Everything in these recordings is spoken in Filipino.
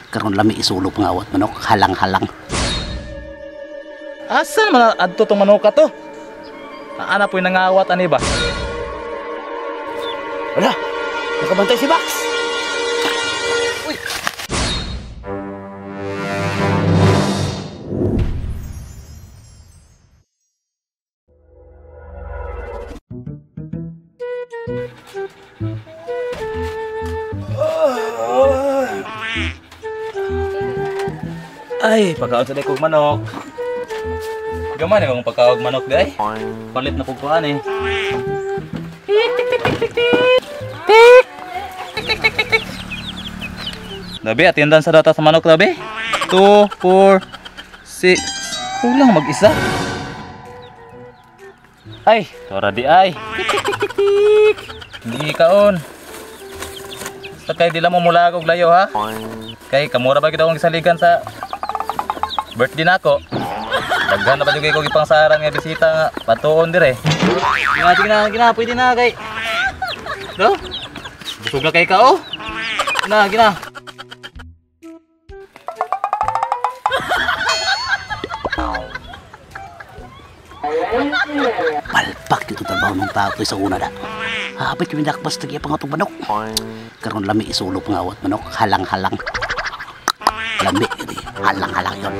karon lami isulo pangawat manok halang-halang. Asa man adto tong manok to? Ana po'y nangawat ani ba? Wala, nakabantay si Bax. Uy. Ay, pagkaon sa kong manok. Gaman yung pagkaog manok di ay. Palit na pugkuhan eh. Dabi, atindan sa data sa manok dabi. 2, 4, 6. Kulang mag-isa. Ay, tora di ay. Hindi kaon. Basta kay di lang mo mula og layo ha. Kay kamura ba kita akong gisaligan sa birthday nako. Daghan na ba jud ko gipangsaran nga bisita nga patuon dire. Gina, pwede na kay. No? Busog na kay ka oh. Gina. Palpak dito trabaho ng tao sa una da. Hapit yung nakbas tagi pa nga itong manok. Karon lami isulo pangawat manok halang-halang. Lami gini, halang-halang yun.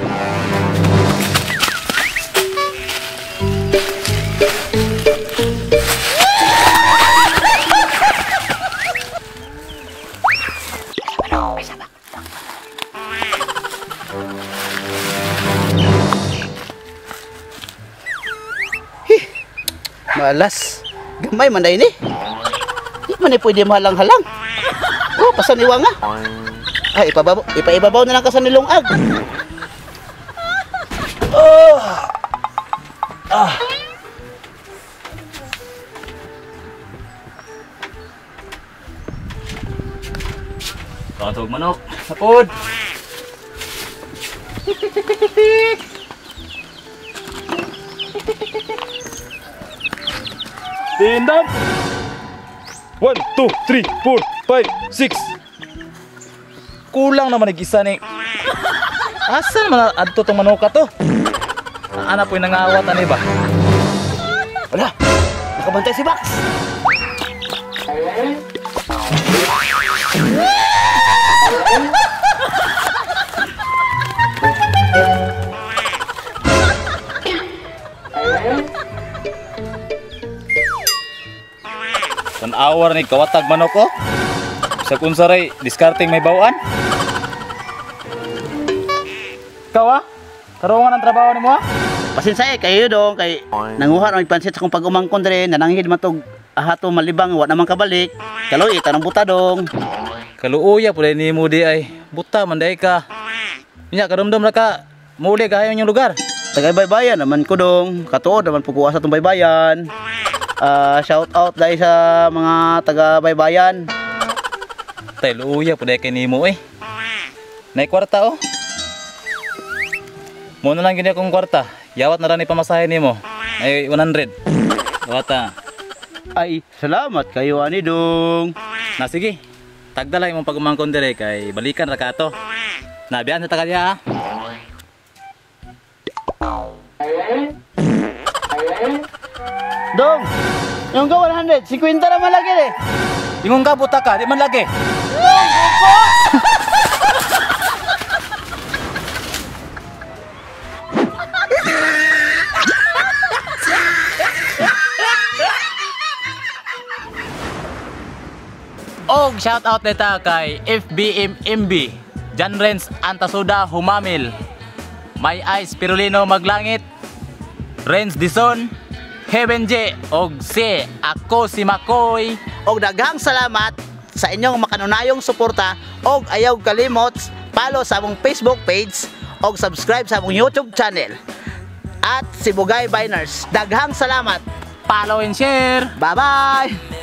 Malas. Gamay man day ni. Di man ni pwede mahalang-halang. Oh, pasaniwa nga. Ay, ipaibabaw na lang ka sa nilungag. Oh. Ah. Katog manok. Sapod. Tindam. 1, 2, 3, 4, 5, 6. Kulang naman nag-isa ni. Asa naman adto tong manok to? Ana po'y nangawat ani ba? Wala, nakabantay si Bax. Tan-awar ni kawatag manok ko. Sa kunsaray discarding may bawaan. Kawa? Karungan ang trabaho ni mo ha? Pasinsay kayo dong kay nanguha ng pansit sa kong pag-umangkon dire nananghid matog ahato malibang wa naman kabalik. Kaloy tanong buta dong. Kaluuya pud ni mo di ay. Buta man day ka. Nya kadumdum na ka. Muli gayon yung lugar. Tagay baybayan naman ko dong. Katuod naman pagkuha sa tong baybayan. Shout out dahil sa mga taga baybayan. Tay luuya pud kay nimo eh. Nay kwarta oh. Mo na lang gini akong kwarta. Yawat na lang ipamasahe nimo. Ay 100. Wata. Ay, salamat kayo ani dong. Na sige. Tagdala imong pagumangkon dire kay balikan ra ka to. Nabiyan sa tagadya ha. Dong, yung ka 100, 50 naman lagi eh. Ingon ka buta ka, di man lagi. Og shout out neta kay FBMMB, Jan Renz Antasuda Humamil, My Eyes Pirulino Maglangit, Renz Dison, Heaven J, og si ako si Makoy. Og daghang salamat sa inyong makanunayong suporta og ayaw kalimot follow sa among Facebook page og subscribe sa among YouTube channel at si Bugay Biners. Daghang salamat. Follow and share. Bye-bye.